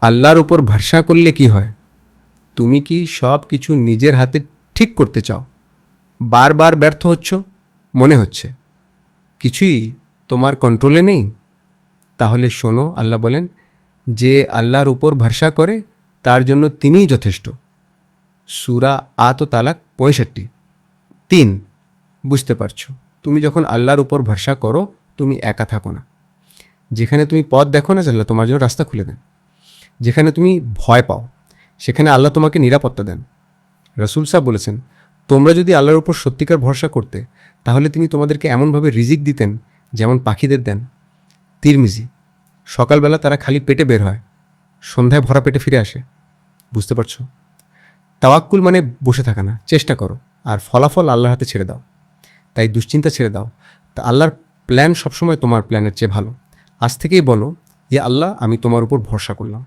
আল্লাহর উপর ভরসা করলে কি হয়? তুমি কি সব কিছু নিজের হাতে ঠিক করতে চাও? বারবার ব্যর্থ হচ্ছ, মনে হচ্ছে কিছুই তোমার কন্ট্রোলে নেই? তাহলে শোনো, আল্লাহ বলেন যে আল্লাহর উপর ভরসা করে তার জন্য তিনিই যথেষ্ট। সূরা আত তালাক 65। 3, বুঝতে পারছো? তুমি যখন আল্লাহর উপর ভরসা করো, তুমি একা থাকো না। যেখানে তুমি পথ দেখো না, আল্লাহ তোমার জন্য রাস্তা খুলে দেন। যেখানে তুমি ভয় পাও, সেখানে আল্লাহ তোমাকে নিরাপত্তা দেন। রাসূল সাহেব বলেছেন, তোমরা যদি আল্লাহর উপর সত্যিকার ভরসা করতে, তাহলে তিনি তোমাদেরকে এমনভাবে রিজিক দিতেন যেমন পাখিদের দেন। তিরমিজি। সকালবেলা তারা খালি পেটে বের হয়, সন্ধ্যায় ভরা পেটে ফিরে আসে। বুঝতে পারছো? তাওয়াক্কুল মানে বসে থাকা না, চেষ্টা করো আর ফলাফল আল্লাহর হাতে ছেড়ে দাও। তাই দুশ্চিন্তা ছেড়ে দাও। তা আল্লাহর প্ল্যান সবসময় তোমার প্ল্যানের চেয়ে ভালো। আজ থেকেই বলো, ইয়া আল্লাহ, আমি তোমার উপর ভরসা করলাম।